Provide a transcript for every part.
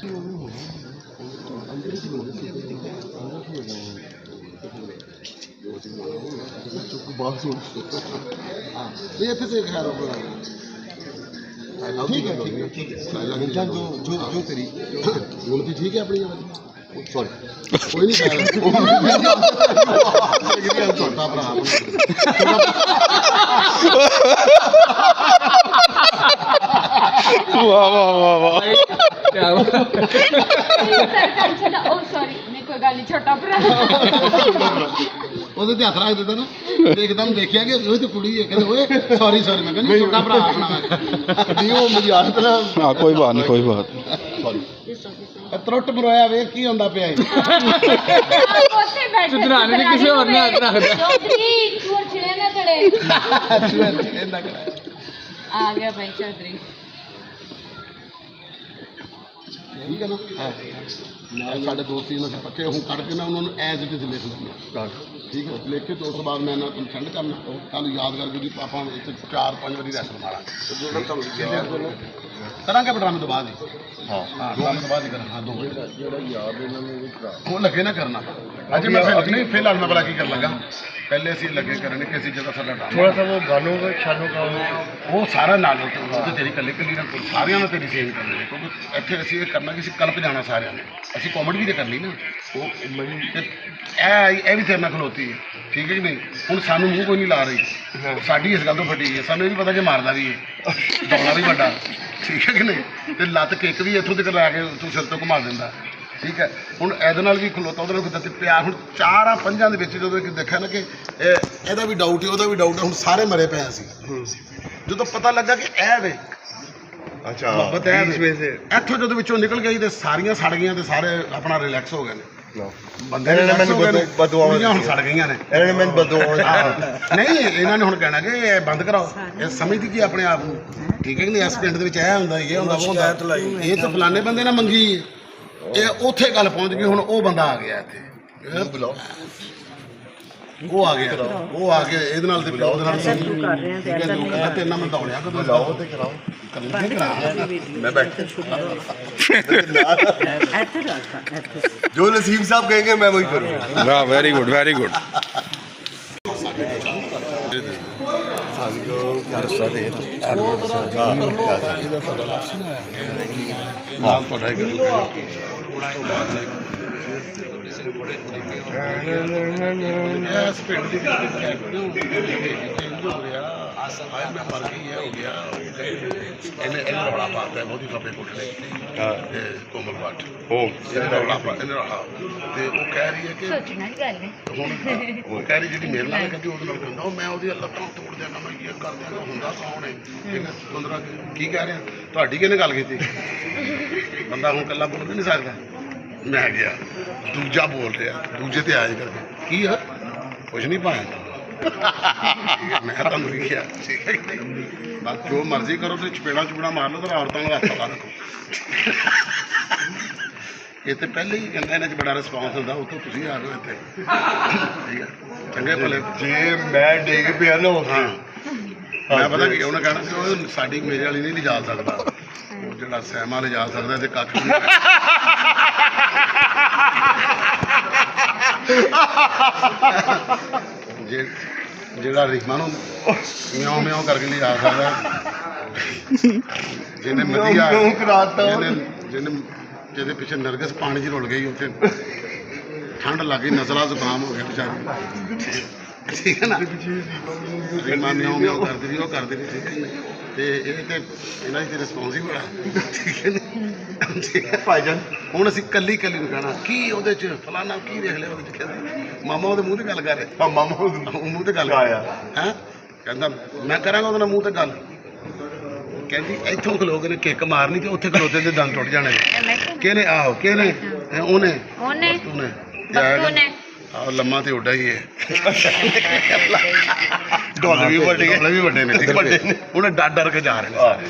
ठीक है जो तेरी बोलती ठीक है अपनी सॉरी कोई नहीं छोटा भरा वाह वाह वाह वाह छोटा भरा ਉਹਦੇ ਤੇ ਹੱਥ ਰੱਖ ਦਿੱਤਾ ਨਾ ਤੇ ਇੱਕਦਮ ਦੇਖਿਆ ਕਿ ਉਹ ਤੇ ਕੁੜੀ ਹੈ ਕਹਿੰਦੇ ਓਏ ਸੌਰੀ ਸੌਰੀ ਮੈਂ ਕਹਿੰਦਾ ਛੋਟਾ ਭਰਾ ਆਪਣਾ ਨਹੀਂ ਉਹ ਮੇਰੀ ਆਦਤ ਨਾ हाँ कोई बात नहीं कोई बात ਸੌਰੀ ਤਰੁੱਟ ਬਰੋਇਆ ਵੇਖ ਕੀ ਹੁੰਦਾ ਪਿਆ ਹੈ ਸੁਧਰਾਣੇ ਨੇ ਕਿਸੇ ਹੋਰ ਨੇ ਹੱਥ ਰੱਖਦਾ ਚੌਧਰੀ ਚੂਰ ਛਿੜੇ ਨਾ ਤੜੇ ਆ ਗਿਆ ਭਾਈ ਚੌਧਰੀ ਠੀਕ ਹੈ ਨਾ ਨਾਲ ਸਾਡੇ ਦੋਸਤੀ ਨਾਲ ਪੱਕੇ ਹੁਣ ਕੱਢ ਕੇ ਨਾ ਉਹਨਾਂ ਨੂੰ ਐਜ਼ ਇਟ ਇਜ਼ ਲਿਖ ਲੈਣਾ ਠੀਕ ਹੈ ਲਿਖ ਕੇ ਉਸ ਤੋਂ ਬਾਅਦ ਮੈਂ ਇਹਨਾਂ ਨੂੰ ਸੈਂਡ ਕਰਨਾ ਕੱਲ ਯਾਦ ਕਰਕੇ ਵੀ ਪਾਪਾ ਇੱਥੇ 4-5 ਵਾਰੀ ਰੈਸਟ ਮਾਰਾਂ ਜਿਹੜਾ ਤੁਹਾਨੂੰ ਕਰਾਂਗੇ ਡਰਾਮੇ ਤੋਂ ਬਾਅਦ ਹੀ ਹਾਂ ਡਰਾਮੇ ਤੋਂ ਬਾਅਦ ਹੀ ਕਰਾਂ ਹਾਂ 2 ਜਿਹੜਾ ਯਾਦ ਇਹਨਾਂ ਨੂੰ ਉਹ ਲੱਗੇ ਨਾ ਕਰਨਾ ਅੱਜ ਮੈਂ ਨਹੀਂ ਫਿਲਹਾਲ ਮੈਂ ਬੜਾ ਕੀ ਕਰ ਲੱਗਾ पहले असी लगे करने कि असी जगह साडा ड्रामा थोड़ा सा वो गानों का शानों का वो सारा नाल तो तेरी कल्ली कल्ली ना सारियां ने तेरी सेम करनी है क्योंकि इत्थे असी ये करना कि कल्प जाना सारियां ने असी कॉमेडी भी तो करनी ना वो ए भी तेरे नाल खलोती है ठीक है कि नहीं हुण सानू मूँह कोई नहीं ला रही साडी इस गल तो फटी है सानू ये भी पता कि मारदा भी है दौड़ा भी बड़ा ठीक है कि नहीं तो लत्त किक भी इत्थों तक लै के तू सिर तो घुमा दिंदा ठीक है ਹੁਣ ਇਹਦੇ ਨਾਲ ਵੀ ਖਲੋਤਾ ਉਹਦੇ ਨਾਲ ਕਿਤੇ ਪਿਆਰ ਹੁਣ 4-5 ਦੇ ਵਿੱਚ ਜਦੋਂ ਦੇਖਿਆ ਨਾ ਕਿ ਇਹਦਾ ਵੀ ਡਾਊਟ ਹੈ ਉਹਦਾ ਵੀ ਡਾਊਟ ਹੈ ਹੁਣ ਸਾਰੇ ਮਰੇ ਪਏ ਸੀ ਜਦੋਂ ਪਤਾ ਲੱਗਾ ਕਿ ਇਹ ਵੇ ਅੱਛਾ ਬਤਾਇਆ ਇਸ ਵੇ ਸੇ ਇੱਥੋਂ ਜਦੋਂ ਵਿੱਚੋਂ ਨਿਕਲ ਗਈ ਤੇ ਸਾਰੀਆਂ ਸੜ ਗਈਆਂ ਤੇ ਸਾਰੇ ਆਪਣਾ ਰਿਲੈਕਸ ਹੋ ਗਏ ਨੇ ਬੰਦੇ ਨੇ ਮੈਨੂੰ ਬਦਦੁਆਵਾਂ ਹੁਣ ਸੜ ਗਈਆਂ ਨੇ ਇਹਨਾਂ ਨੇ ਮੈਨੂੰ ਬਦਦੁਆਵਾਂ ਨਹੀਂ ਇਹਨਾਂ ਨੇ ਹੁਣ ਕਹਿਣਾ ਕਿ ਇਹ ਬੰਦ ਕਰਾਓ ਇਹ ਸਮਝਦੀ ਕੀ ਆਪਣੇ ਆਪ ਨੂੰ ਠੀਕ ਹੈ ਕਿ ਨਹੀਂ ਇਸ ਪਿੰਡ ਦੇ ਵਿੱਚ ਇਹ ਹੁੰਦਾ ਇਹ ਹੁੰਦਾ ਉਹ ਹੁੰਦਾ ਇਹ ਤਾਂ ਫਲਾਣੇ ਬੰਦੇ ਨਾਲ ਮੰਗੀ ਇਹ ਉੱਥੇ ਗੱਲ ਪਹੁੰਚ ਗਈ ਹੁਣ ਉਹ ਬੰਦਾ ਆ ਗਿਆ ਇੱਥੇ ਉਹ ਆ ਗਿਆ ਇਹਦੇ ਨਾਲ ਤੇ ਉਹਦੇ ਨਾਲ ਕਰ ਰਹੇ ਆ ਤੇ ਐਸਾ ਨਹੀਂ ਹੈ ਤੇ ਇਹਨਾਂ ਮੈਂ ਦੌੜਿਆ ਕਦੋਂ ਲਾਓ ਤੇ ਕਰਾਓ मैं बैठ जो नसीम साहब कहेंगे मैं वही करूँगा वाह वेरी गुड वेरी गुड रौला पाता है बहुत ही खपे कुटने कोमल भट्ट रौला पाते वो कह रही है कि वो कह रही जी मेरे नाल कहती वो मैं वो लत्तां तोड़ देना मैं ये कर देना होंगे कौन है 15 की कह रहे थोड़ी किहने गल की बंदा हूँ कला बोल भी नहीं सकता मैं गया दूजा बोल रहा दूजे ते आज करके की है कुछ नहीं पाया मैं तुम लिखिया ठीक है बस जो मर्जी करो तो चपेड़ा चुपेड़ा मार लो तो औरतों का हथ ला रखो ये तो पहले ही कहता इन्हें बड़ा रिस्पॉन्स होता उतो तुम आ गए इतने ठीक है चंगे भले जे मैं डिग पिया ना हाँ मैं पता कि उन्हें कहना कि साड़ी मेरे वाली नहीं लिजा सकता वो जो सैमा लिजा सकता तो कख ਜਿਹੜਾ ਰੀਮਾ ਨੂੰ ਮਿਆਉ ਮਿਆਉ ਕਰਕੇ ਲਿਜਾ ਸਕਦਾ ਜਿਹਨੇ ਵਧੀਆ ਜਿਹਦੇ ਪਿੱਛੇ ਨਰਗਸ ਪਾਣੀ 'ਚ ਰੁਲ ਗਈ ਉੱਥੇ ਠੰਡ ਲੱਗ ਗਈ ਨਜ਼ਲਾ ਜ਼ੁਕਾਮ ਹੋ ਗਿਆ ਵਿਚਾਰੀ ਠੀਕ ਹੈ ਨਾ ਰੀਮਾ ਮਿਆਉ ਮਿਆਉ ਕਰਦੀ ਰਹੀ ਉਹ ਕਰਦੀ ਰਹੀ ਠੀਕ ਹੈ ਤੇ ਇਹ ਤੇ ਇਹਨਾਂ ਦੀ ਰਿਸਪੌਂਸ ਹੀ ਬੜਾ ਠੀਕ ਹੈ ਭਾਈਜਾਨ ਹੁਣ ਅਸੀਂ ਕੱਲੀ ਨੂੰ ਕਹਿਣਾ ਕੀ ਉਹਦੇ 'ਚ ਫਲਾਣਾ ਕੀ ਵੇਖ ਲਿਆ ਉਹਦੇ 'ਚ ਕਹਿੰਦੇ ਮਾਮਾ ਉਹਦੇ ਮੂੰਹ ਤੇ ਗੱਲ ਕਰ ਰਿਹਾ ਮਾਮਾ ਮੂੰਹ ਤੇ ਗੱਲ ਕਰ ਰਿਹਾ ਹੈਂ ਕਹਿੰਦਾ ਮੈਂ ਕਰਾਂਗਾ ਉਹਦੇ ਨਾਲ ਮੂੰਹ ਤੇ ਗੱਲ ਕਹਿੰਦੀ ਇੱਥੋਂ ਖਲੋ ਕੇ ਨੇ ਕਿੱਕ ਮਾਰਨੀ ਤੇ ਉੱਥੇ ਖਲੋਤੇ ਤੇ ਦੰਦ ਟੁੱਟ ਜਾਣੇ ਕਿਹਨੇ ਆਹੋ ਕਿਹਨੇ ਉਹਨੇ ਆਹ ਲੰਮਾ ਤੇ ਉੱਡਾ ਹੀ ਹੈ ਡੋਲੇ ਵੀ ਵੱਡੇ ਨੇ ਉਹਨੇ ਡਰ ਕੇ ਜਾ ਰਹੇ ਨੇ ਸਾਰੇ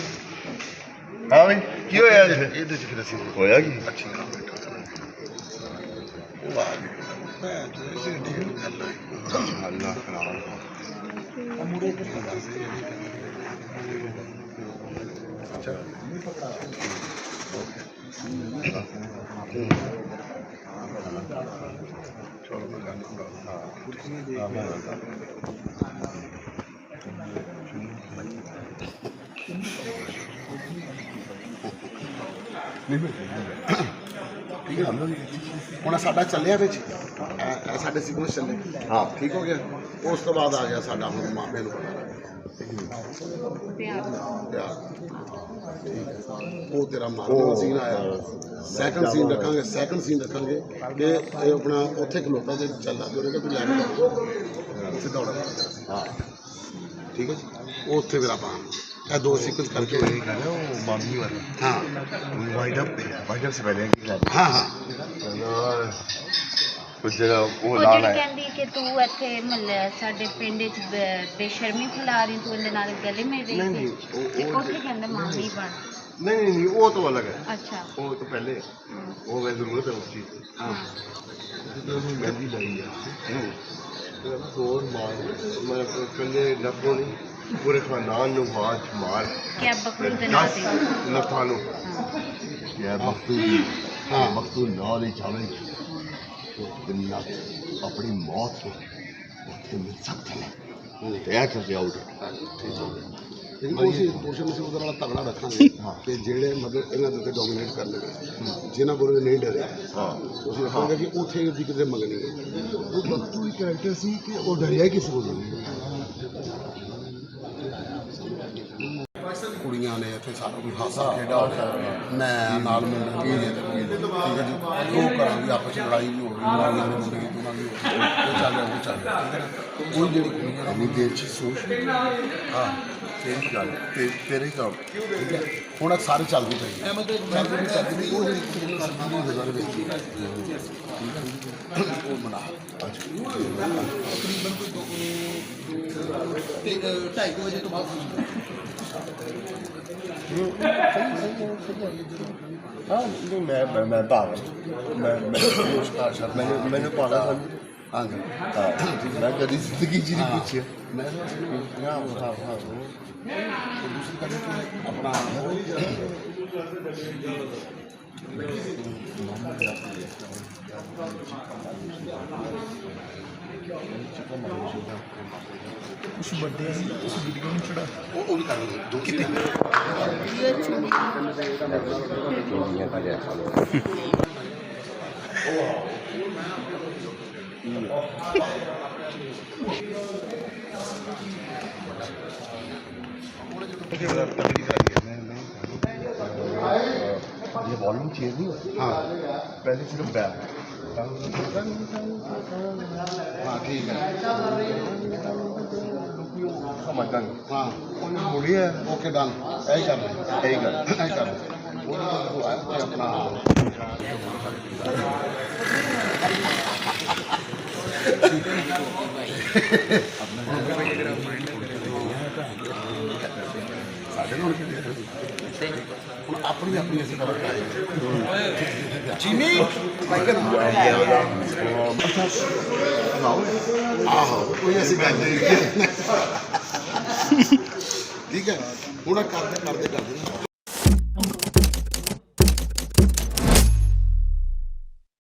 ਹਾਂ ਬਈ ਕੀ ਹੋਇਆ ਇਹਦੇ ਚ ਫਿਰ ਅਸੀਂ ਹੋਇਆ ਕੀ ਅੱਛੀ ਗੱਲ ਬੈਠਾ ਉਹ ਆ ਗਿਆ ਮੈਂ ਤੇ ਅੱਲਾ ਖਰਾਬ ਮੁੜੇ ਤੇ ਅੱਛਾ ਠੀਕ ਹੈ ਹੁਣ ਸਾਡਾ ਚੱਲਿਆ ਵਿੱਚ ਇਹ ਸਾਡੇ ਸੀਕੁਐਂਸ ਚੱਲੇ ਹਾਂ ਠੀਕ ਹੋ ਗਿਆ ਉਸ ਤੋਂ ਬਾਅਦ ਆ ਗਿਆ ਸਾਡਾ ਹੁਣ ਮਾਮੇ ਨੂੰ ਪਿਆਰ ਠੀਕ ਹੈ ਉਹ ਤੇਰਾ ਮਾਮਾ ਸੀਨ ਆਇਆ ਸੈਕੰਡ ਸੀਨ ਰੱਖਾਂਗੇ ਕਿ ਇਹ ਆਪਣਾ ਉੱਥੇ ਖਲੋਤਾ ਤੇ ਚੱਲਾ ਜੋਰੇ ਤੂੰ ਲੈ ਕੇ ਸਿੱਧਾ ਉੜਾ ਹਾਂ ਠੀਕ ਹੈ ਜੀ ਉਹ ਉੱਥੇ ਫਿਰ ਆਪਾਂ ਇਹ ਦੋ ਸੀਕੁਐਂਸ ਕਰਕੇ वो मामी वाला हाँ वाइड अप से पहले हाँ हाँ कुछ जगह वो ਉਹ लाल ਜਿਹੜੀ है ਕਹਿੰਦੀ ਕਿ ਤੂੰ ਇੱਥੇ ਮਤਲਬ ਸਾਡੇ ਪਿੰਡ 'ਚ ਬੇਸ਼ਰਮੀ ਫੈਲਾ ਰਹੀ ਤੂੰ ਇਹਦੇ ਨਾਲ ਗਲੇ ਮਿਲ ਰਹੀ नहीं ਸੀ नहीं ਤੇ ਉੱਥੇ ਕਹਿੰਦਾ ਮਾਮੀ ਬਣ नहीं वो तो अलग है ਅੱਛਾ वो तो पहले वो मैं जरूरत है उस चीज़ की ਹਾਂ तो मेहंदी लाई है जोर मार मैं कल्ले नफों नहीं पूरे खानदान ਨੂੰ ਬਾਜ ਮਾਰ ਕਿਆ ਬਕਰੂ ਦੇ ਨਾਂ ਤੇ ਨਫਾਂ ਨੂੰ ਯਾ ਮਖਤੂ ਹਾਂ ਮਖਤੂ ਨਾਲ ਹੀ ਚਾਵੇ ਦੁਨੀਆ ਆਪਣੀ ਮੌਤ ਨੂੰ ਉੱਥੇ ਮਿਲ ਸਕਦੇ ਨੇ ਤੇ ਇਹ ਚੱਲ ਆਊਟ ਲੇਕਿਨ ਕੋਸ਼ਿਸ਼ ਅਸੀਂ ਉਹਦੇ ਨਾਲ ਤਗੜਾ ਰੱਖਾਂਗੇ ਕਿ ਜਿਹੜੇ ਮਤਲਬ ਇਹਨਾਂ ਦੇ ਉੱਤੇ ਡੋਮੀਨੇਟ ਕਰ ਲੈਣਗੇ ਜਿਨ੍ਹਾਂ ਕੋਲ ਨਹੀਂ ਡਰੇ ਹਾਂ ਤੁਸੀਂ ਰੱਖੋਗੇ ਕਿ ਉੱਥੇ ਦੀ ਕਿਤੇ ਮੰਗਣੀ ਹੈ ਉਹ ਮਖਤੂ ਹੀ ਕੈਰੈਕਟਰ ਸੀ ਕਿ ਉਹ ਡਰਿਆ ਕਿਸੇ ਕੋਲ ਨਹੀਂ ਕੁੜੀਆਂ ਨੇ ਇੱਥੇ ਸਾਰਾ ਕੁਝ ਹਾਸਾ ਖੇਡਾ ਮੈਂ ਨਾਲ ਮੁੰਡੇ ਕੀ ਜੇ ਠੀਕ ਹੈ ਜੀ ਉਹ ਕਰਾਂਗੇ ਆਪਸ ਵਿੱਚ ਲੜਾਈ ਵੀ ਹੋ ਗਈ ਲੜਾਈਆਂ ਦੇ ਮੁੰਡੇ ਦੀ ਉਹਨਾਂ ਦੀ ਉਹ ਚੱਲ ਰਿਹਾ ਠੀਕ ਹੈ ਨਾ ਕੋਈ ਜਿਹੜੀ ਕੁੜੀਆਂ ਇੰਨੀ ਦੇਰ ਚ ਸੋਚ ਹਾਂ ਤੇਰੀ ਗੱਲ ਤੇਰੇ ਕੰਮ ਠੀਕ ਹੈ ਹੁਣ ਸਾਰੇ ਚੱਲਦੀ ਪਈ ਚੱਲਦੀ ਉਹ ਜਿਹੜੀ ਕੁੜੀਆਂ ਸਰਕਾਰੀ ਗੁਜ਼ਾਰੇ ਵਿੱਚ ਠੀਕ ਹੈ ਉਹ ਬਣਾ ਢਾਈ ਵਜੇ ਤੋਂ ਬਾਅਦ ਹਾਂ ਨਹੀਂ ਮੈਂ ਭਾਗ ਮੈਨੂੰ ਪਾਣਾ ਸਾਨੂੰ ਹਾਂਜੀ ਹਾਂ ਮੈਂ ਕਦੀ ਜ਼ਿੰਦਗੀ ਚ ਨਹੀਂ ਪੁੱਛਿਆ ਮੈਂ ਆਪਣਾ ਕੁਛ ਵੱਡੇ ਸੀ ਉਸ ਵੀਡੀਓ ਨੂੰ ਚੜਾ ਉਹ ਵੀ ਕਰਾਂਗੇ ਦੋ ਕਿਤੇ ये वॉल्यूम चेंज नहीं होती हाँ पहले सिर्फ बैक हाँ ठीक है समझता नहीं हाँ उन्हें मुड़िया ओके डन यही कर रहे यही कर यही कर रहे वो है कि अपना ਹੁਣ ਆਪਣੀ ਆਪਣੀ ਅਸੀਂ ਕਰ ਰਹੇ ਚੀਨੀ ਆਹੋ ਕੋਈ ਅਸੀਂ ਗੱਲ ਨਹੀਂ ਠੀਕ ਹੈ ਹੁਣ ਕਰਦੇ